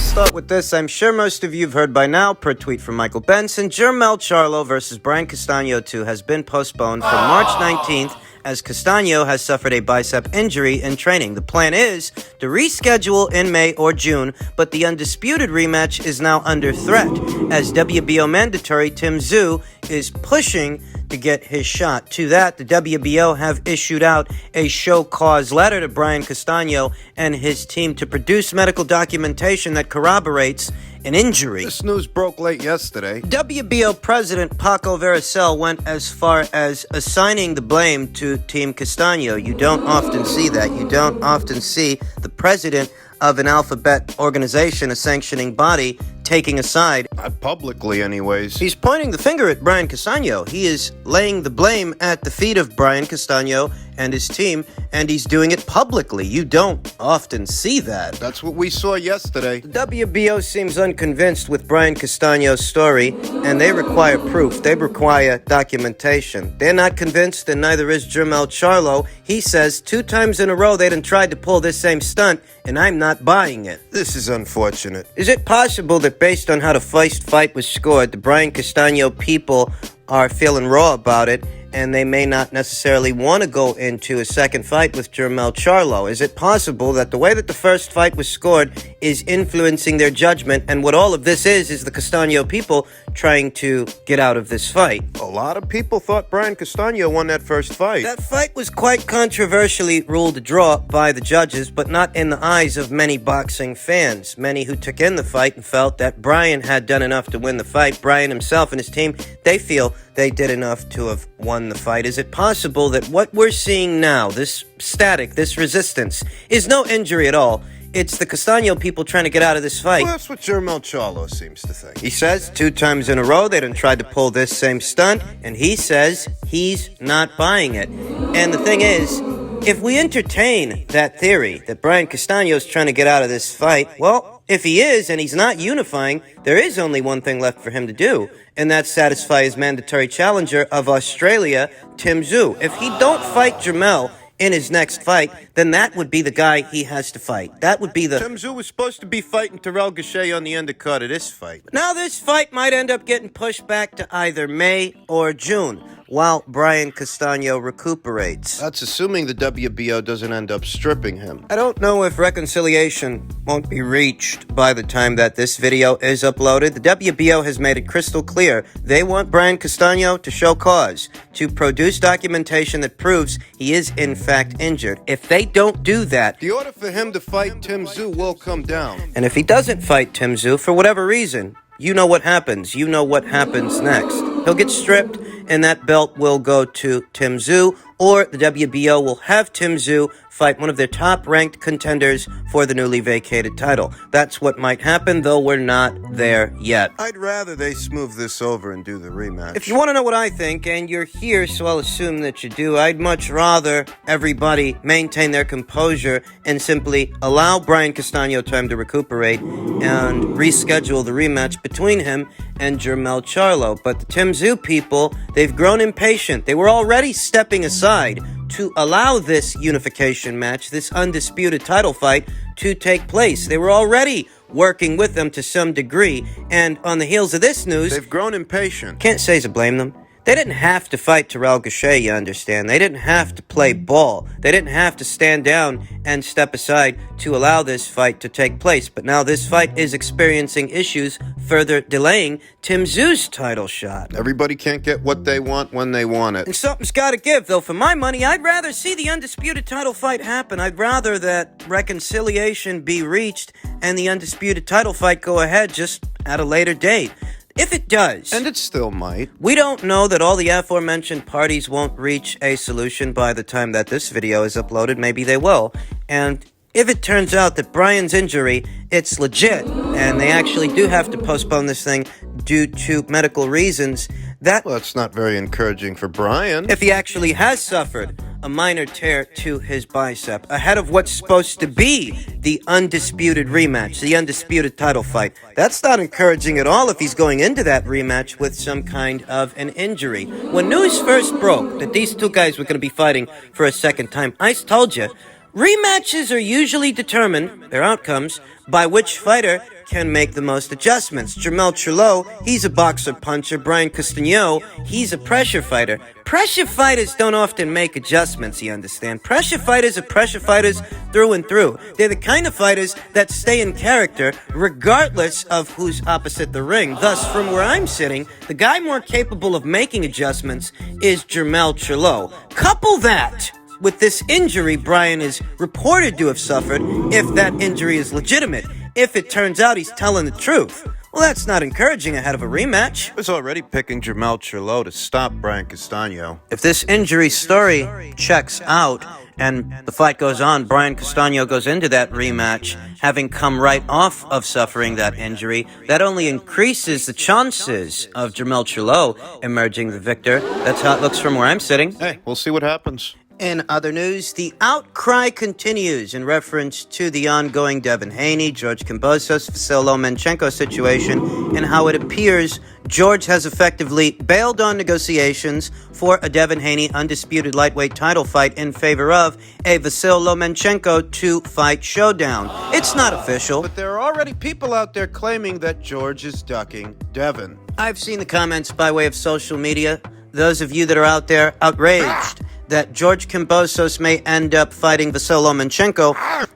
start with this. I'm sure most of you have heard by now, per tweet from Michael Benson, Charlo versus Brian Castaño 2 has been postponed for March 19th as Castaño has suffered a bicep injury in training. The plan is to reschedule in May or June, but the undisputed rematch is now under threat as WBO mandatory Tim Tszyu is pushing to get his shot. To that, the WBO have issued out a show cause letter to Brian Castaño and his team to produce medical documentation that corroborates an injury. This news broke late yesterday. WBO President Paco Veracel went as far as assigning the blame to Team Castaño. You don't often see that. You don't often see the president of an alphabet organization, a sanctioning body, taking a side. Not publicly, anyways. He's pointing the finger at Brian Castaño. He is laying the blame at the feet of Brian Castaño and his team, and he's doing it publicly. You don't often see that. That's what we saw yesterday. The WBO seems unconvinced with Brian Castaño's story, and they require proof. They require documentation. They're not convinced, and neither is Charlo. He says 2 times in a row they done tried to pull this same stunt, and I'm not buying it. This is unfortunate. Is it possible that based on how the first fight was scored, the Brian Castaño people are feeling raw about it, and they may not necessarily want to go into a second fight with Charlo? Is it possible that the way that the first fight was scored is influencing their judgment, and what all of this is the Castaño people trying to get out of this fight? A lot of people thought Brian Castaño won that first fight. That fight was quite controversially ruled a draw by the judges, but not in the eyes of many boxing fans. Many who took in the fight and felt that Brian had done enough to win the fight. Brian himself and his team, they feel they did enough to have won the fight. Is it possible that what we're seeing now, this static, this resistance, is no injury at all? It's the Castaño people trying to get out of this fight. Well, that's what Charlo seems to think. He says 2 times in a row they done tried to pull this same stunt, and he says he's not buying it. And the thing is, if we entertain that theory that Brian Castaño's trying to get out of this fight, well, if he is and he's not unifying, there is only one thing left for him to do, and that's satisfy his mandatory challenger of Australia, Tim Tszyu. If he don't fight Jermell in his next fight, then that would be the guy he has to fight. That would be the... Tim Tszyu was supposed to be fighting Terrell Gausha on the undercard of this fight. Now this fight might end up getting pushed back to either May or June, while Brian Castaño recuperates. That's assuming the WBO doesn't end up stripping him. I don't know if reconciliation won't be reached by the time that this video is uploaded. The WBO has made it crystal clear they want Brian Castaño to show cause, to produce documentation that proves he is in fact injured. If they don't do that, the order for him to fight Tim Tszyu will come down. And if he doesn't fight Tim Tszyu for whatever reason, you know what happens. You know what happens next. He'll get stripped, and that belt will go to Tim Tszyu, or the WBO will have Tim Tszyu fight one of their top-ranked contenders for the newly vacated title. That's what might happen, though we're not there yet. I'd rather they smooth this over and do the rematch. If you want to know what I think, and you're here, so I'll assume that you do, I'd much rather everybody maintain their composure and simply allow Brian Castaño time to recuperate and reschedule the rematch between him and Charlo. But the Tim Tszyu people, they've grown impatient. They were already stepping aside to allow this unification match, this undisputed title fight, to take place. They were already working with them to some degree, and on the heels of this news, they've grown impatient. Can't say to blame them. They didn't have to fight Terrell Gausha, you understand. They didn't have to play ball. They didn't have to stand down and step aside to allow this fight to take place. But now this fight is experiencing issues, further delaying Tim Tszyu's title shot. Everybody can't get what they want when they want it. And something's got to give, though. For my money, I'd rather see the undisputed title fight happen. I'd rather that reconciliation be reached and the undisputed title fight go ahead just at a later date. If it does, and it still might, we don't know that all the aforementioned parties won't reach a solution by the time that this video is uploaded. Maybe they will. And if it turns out that Brian's injury, it's legit, and they actually do have to postpone this thing due to medical reasons, that... Well, it's not very encouraging for Brian. If he actually has suffered a minor tear to his bicep ahead of what's supposed to be the undisputed rematch, the undisputed title fight. That's not encouraging at all if he's going into that rematch with some kind of an injury. When news first broke that these two guys were going to be fighting for a second time, I told you, Rematches are usually determined, their outcomes, by which fighter can make the most adjustments. Charlo, he's a boxer puncher. Brian Castaño, he's a pressure fighter. Pressure fighters don't often make adjustments, you understand? Pressure fighters are pressure fighters through and through. They're the kind of fighters that stay in character regardless of who's opposite the ring. Thus, from where I'm sitting, the guy more capable of making adjustments is Charlo. Couple that with this injury Brian is reported to have suffered, if that injury is legitimate. If it turns out he's telling the truth, well, that's not encouraging ahead of a rematch. I was already picking Charlo to stop Brian Castaño. If this injury story checks out and the fight goes on, Brian Castaño goes into that rematch having come right off of suffering that injury, that only increases the chances of Charlo emerging the victor. That's how it looks from where I'm sitting. Hey, we'll see what happens. In other news, the outcry continues in reference to the ongoing Devin Haney, George Kambosos, Vasyl Lomachenko situation, and how it appears George has effectively bailed on negotiations for a Devin Haney undisputed lightweight title fight in favor of a Vasyl Lomachenko two-fight showdown. It's not official, But there are already people out there claiming that George is ducking Devin. I've seen the comments by way of social media. Those of you that are out there outraged that George Kambosos may end up fighting Vasyl Lomachenko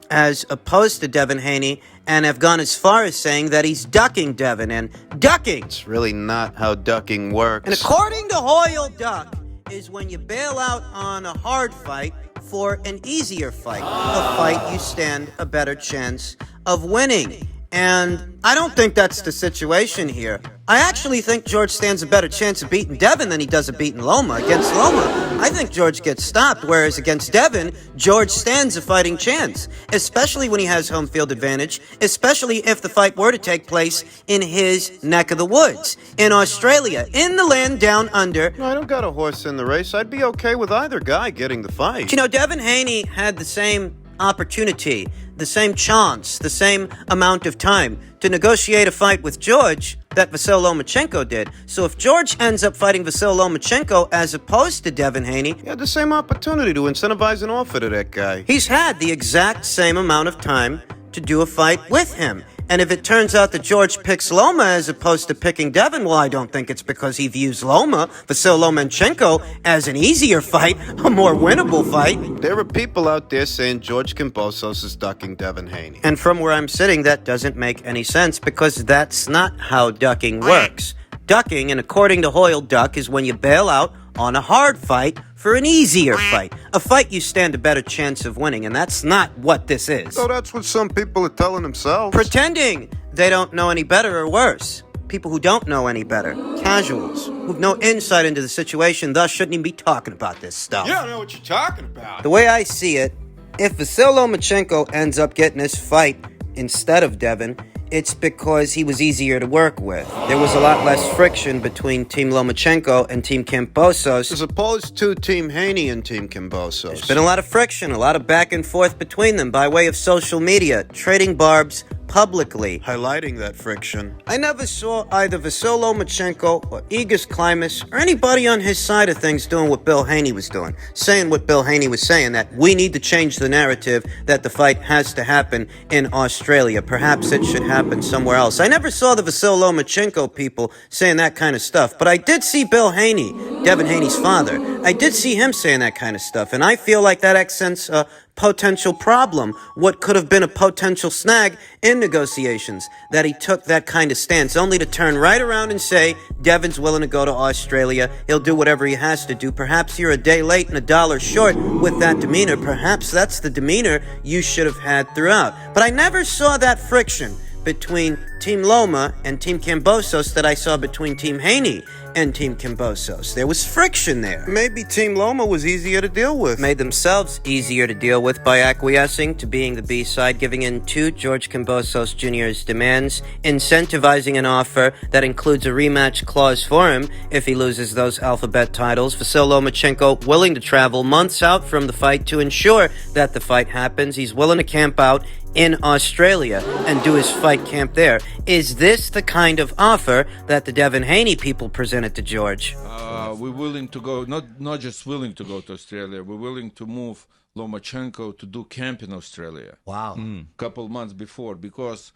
as opposed to Devin Haney, and have gone as far as saying that he's ducking Devin, and ducking! It's really not how ducking works. And according to Hoyle, duck is when you bail out on a hard fight for an easier fight, a fight you stand a better chance of winning. And I don't think that's the situation here. I actually think George stands a better chance of beating Devin than he does of beating Loma. Against Loma, I think George gets stopped, whereas against Devin, George stands a fighting chance, especially when he has home field advantage, especially if the fight were to take place in his neck of the woods, in Australia, in the land down under. No, I don't got a horse in the race. I'd be okay with either guy getting the fight. You know, Devin Haney had the same opportunity, the same chance, the same amount of time to negotiate a fight with George that Vasyl Lomachenko did. So if George ends up fighting Vasyl Lomachenko as opposed to Devin Haney, He had the same opportunity to incentivize an offer to that guy. he's had the exact same amount of time to do a fight with him. And if it turns out that George picks Loma as opposed to picking Devin, well, I don't think it's because he views Loma, Vasyl Lomachenko, as an easier fight, a more winnable fight. There are people out there saying George Kambosos is ducking Devin Haney. And from where I'm sitting, that doesn't make any sense because that's not how ducking works. Ducking, and according to Hoyle, duck is when you bail out on a hard fight for an easier fight, a fight you stand a better chance of winning, and that's not what this is. So that's what some people are telling themselves. Pretending they don't know any better, or worse, people who don't know any better, casuals, who've no insight into the situation, thus shouldn't even be talking about this stuff. You don't know what you're talking about. The way I see it, if Vasyl Lomachenko ends up getting this fight instead of Devin, it's because he was easier to work with. There was a lot less friction between Team Lomachenko and Team Kambosos. As opposed to Team Haney and Team Kambosos. There's been a lot of friction, a lot of back and forth between them by way of social media, trading barbs publicly. Highlighting that friction. I never saw either Vasyl Lomachenko or Egis Klimas or anybody on his side of things doing what Bill Haney was doing, saying what Bill Haney was saying, that we need to change the narrative, that the fight has to happen in Australia. Perhaps it should happen somewhere else. I never saw the Vasyl Lomachenko people saying that kind of stuff, but I did see Bill Haney, Devin Haney's father. I did see him saying that kind of stuff, and I feel like that accents a potential problem, what could have been a potential snag in negotiations, that he took that kind of stance, only to turn right around and say, Devin's willing to go to Australia, he'll do whatever he has to do. Perhaps you're a day late and a dollar short with that demeanor. Perhaps that's the demeanor you should have had throughout. But I never saw that friction between Team Loma and Team Kambosos that I saw between Team Haney and Team Kambosos. There was friction there. Maybe Team Loma was easier to deal with. Made themselves easier to deal with by acquiescing to being the B-side, giving in to George Kambosos Jr.'s demands, incentivizing an offer that includes a rematch clause for him if he loses those alphabet titles. Vasyl Lomachenko willing to travel months out from the fight to ensure that the fight happens. He's willing to camp out in Australia and do his fight camp there. Is this the kind of offer that the Devin Haney people presented to George? We're willing to go, not just willing to go to Australia, we're willing to move Lomachenko to do camp in Australia. Wow. Couple months before, because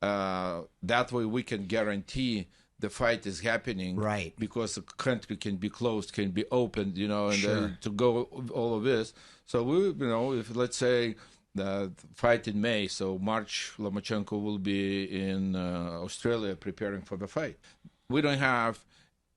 that way we can guarantee the fight is happening, Right. because the country can be closed, can be opened, and Sure. to go all of this. So we, if let's say the fight in May, so March, Lomachenko will be in Australia preparing for the fight. We don't have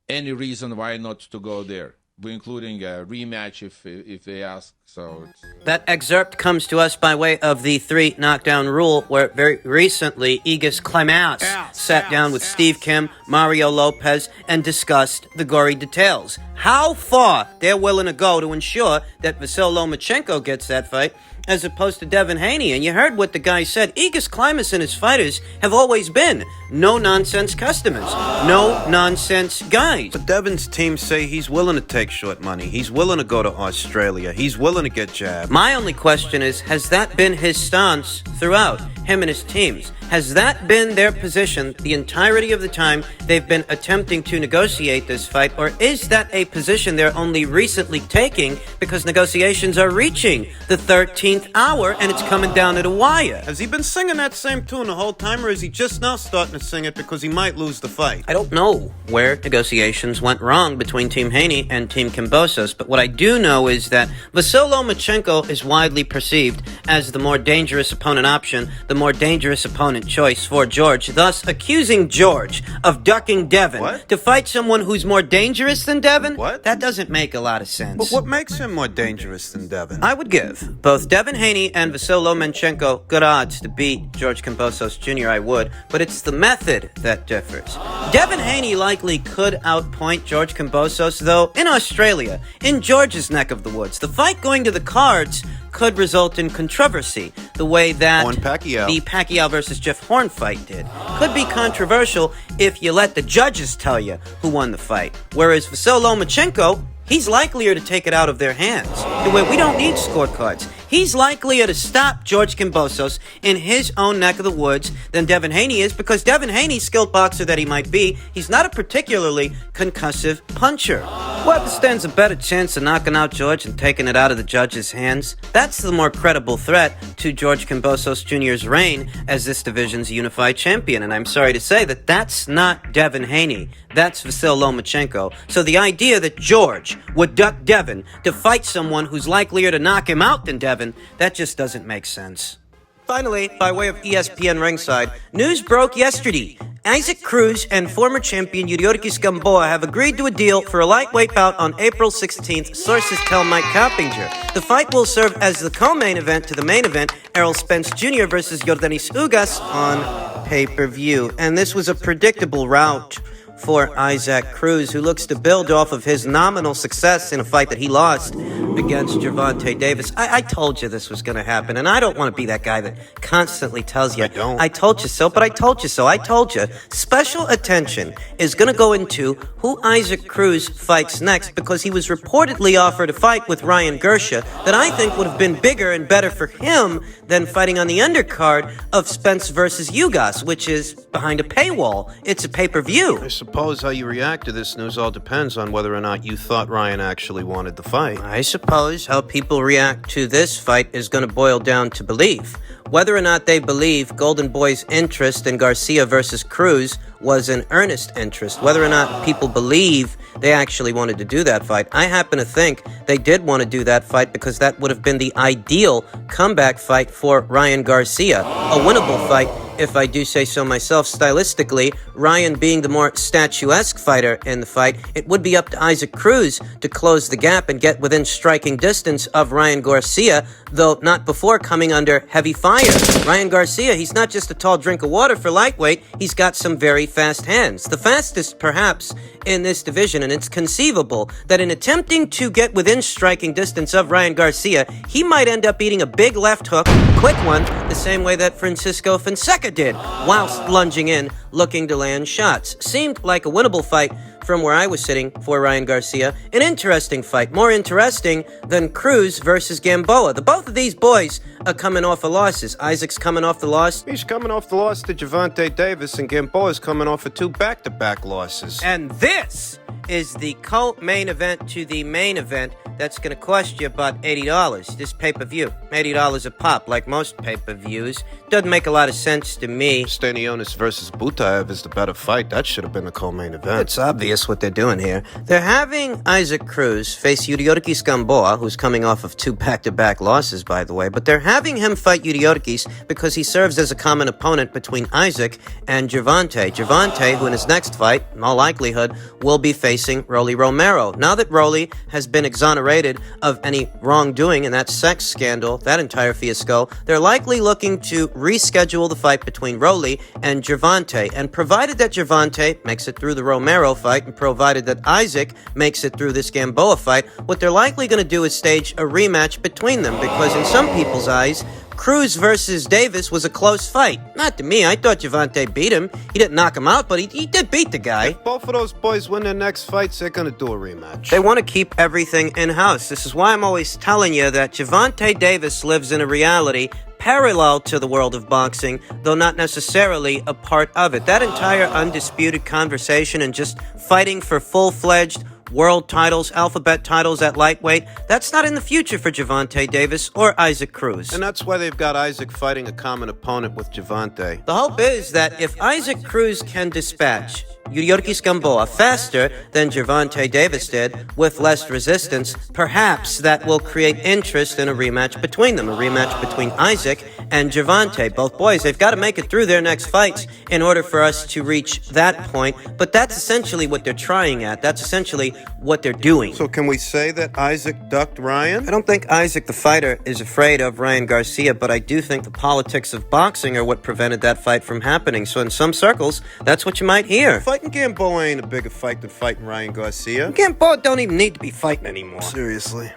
any reason why not to go there. We're including a rematch if they ask. So That excerpt comes to us by way of the 3 knockdown rule, where very recently Igis Klimaus sat down with Steve Kim, Mario Lopez, and discussed the gory details. How far they're willing to go to ensure that Vasyl Lomachenko gets that fight, as opposed to Devin Haney. And you heard what the guy said. Igis Klimaus and his fighters have always been no-nonsense customers, no-nonsense guys. But Devin's team say he's willing to take short money. He's willing to go to Australia. He's willing to get jabbed. My only question is, has that been his stance throughout, him and his teams? Has that been their position the entirety of the time they've been attempting to negotiate this fight? Or is that a position they're only recently taking because negotiations are reaching the 13th hour and it's coming down to the wire? Has he been singing that same tune the whole time, or is he just now starting to sing it because he might lose the fight? I don't know where negotiations went wrong between Team Haney and Team Kambosos, but what I do know is that Vasyl Lomachenko is widely perceived as the more dangerous opponent option, the more dangerous opponent choice for George, thus accusing George of ducking Devin to fight someone who's more dangerous than Devin. What? That doesn't make a lot of sense. But what makes him more dangerous than Devin? I would give both Devin Haney and Vasyl Lomachenko good odds to beat George Kambosos Jr., I would, but it's the method that differs. Devin Haney likely could outpoint George Kambosos, though, in Australia, in George's neck of the woods. The fight going to the cards could result in controversy, the way that Horn Pacquiao. the Pacquiao versus Jeff Horn fight did. Could be controversial if you let the judges tell you who won the fight. Whereas Vasyl Lomachenko, he's likelier to take it out of their hands. The way we don't need scorecards. He's likelier to stop George Kambosos in his own neck of the woods than Devin Haney is, because Devin Haney, skilled boxer that he might be, he's not a particularly concussive puncher. What stands a better chance of knocking out George and taking it out of the judges' hands? That's the more credible threat to George Kambosos Jr.'s reign as this division's unified champion. And I'm sorry to say that that's not Devin Haney. That's Vasyl Lomachenko. So the idea that George would duck Devin to fight someone who's likelier to knock him out than Devin, that just doesn't make sense. Finally, by way of ESPN ringside, news broke yesterday. Isaac Cruz and former champion Yuriorkis Gamboa have agreed to a deal for a lightweight bout on April 16th, sources tell Mike Coppinger. The fight will serve as the co-main event to the main event, Errol Spence Jr. versus Yordanis Ugas, on pay-per-view. And this was a predictable rout for Isaac Cruz, who looks to build off of his nominal success in a fight that he lost against Gervonta Davis. I told you this was going to happen, and I don't want to be that guy that constantly tells you, I told you so, but I told you so. I told you. Special attention is going to go into who Isaac Cruz fights next, because he was reportedly offered a fight with Ryan Garcia that I think would have been bigger and better for him than fighting on the undercard of Spence versus Ugas, which is behind a paywall. It's a pay-per-view. I suppose how you react to this news all depends on whether or not you thought Ryan actually wanted the fight. I suppose how people react to this fight is going to boil down to belief. Whether or not they believe Golden Boy's interest in Garcia versus Cruz was an earnest interest, whether or not people believe they actually wanted to do that fight. I happen to think they did want to do that fight because that would have been the ideal comeback fight for Ryan Garcia. A winnable fight, if I do say so myself. Stylistically, Ryan being the more statuesque fighter in the fight, it would be up to Isaac Cruz to close the gap and get within striking distance of Ryan Garcia, though not before coming under heavy fire. Ryan Garcia, he's not just a tall drink of water for lightweight, he's got some very fast hands. The fastest, perhaps, in this division, and it's conceivable that in attempting to get within striking distance of Ryan Garcia, he might end up eating a big left hook, quick one, the same way that Francisco Fonseca did, whilst lunging in, looking to land shots. Seemed like a winnable fight from where I was sitting for Ryan Garcia. An interesting fight, more interesting than Cruz versus Gamboa. The both of these boys are coming off of losses. Isaac's coming off the loss. He's coming off the loss to Gervonta Davis, and Gamboa's coming off of 2 back-to-back losses. And this is the co-main event to the main event that's going to cost you about $80. This pay-per-view, $80 a pop, like most pay-per-views. Doesn't make a lot of sense to me. Stanionis versus Butaev is the better fight. That should have been the co-main event. It's obvious what they're doing here. They're having Isaac Cruz face Yuriorkis Gamboa, who's coming off of 2 back-to-back losses, by the way, but they're having him fight Yuriorkis because he serves as a common opponent between Isaac and Gervonta. Gervonta, who in his next fight, in all likelihood, will be facing Rolly Romero. Now that Rolly has been exonerated of any wrongdoing in that sex scandal, that entire fiasco, they're likely looking to reschedule the fight between Rolly and Gervonta. And provided that Gervonta makes it through the Romero fight, and provided that Isaac makes it through this Gamboa fight, what they're likely going to do is stage a rematch between them, because in some people's eyes, Cruz versus Davis was a close fight. Not to me. I thought Gervonta beat him. He didn't knock him out, but he did beat the guy. If both of those boys win their next fights, they're going to do a rematch. They want to keep everything in-house. This is why I'm always telling you that Gervonta Davis lives in a reality parallel to the world of boxing, though not necessarily a part of it. That entire undisputed conversation and just fighting for full-fledged world titles, alphabet titles at lightweight, that's not in the future for Gervonta Davis or Isaac Cruz. And that's why they've got Isaac fighting a common opponent with Gervonta. The hope is that if Isaac Cruz can dispatch Yuriorkis Gamboa faster than Gervonta Davis did, with less resistance, perhaps that will create interest in a rematch between them, a rematch between Isaac and Gervonta. Both boys, they've got to make it through their next fights in order for us to reach that point, but that's essentially what they're trying at. That's essentially what they're doing. So can we say that Isaac ducked Ryan? I don't think Isaac the fighter is afraid of Ryan Garcia, but I do think the politics of boxing are what prevented that fight from happening. So in some circles, that's what you might hear. Fighting Gamboa ain't a bigger fight than fighting Ryan Garcia. Gamboa don't even need to be fighting anymore. Seriously.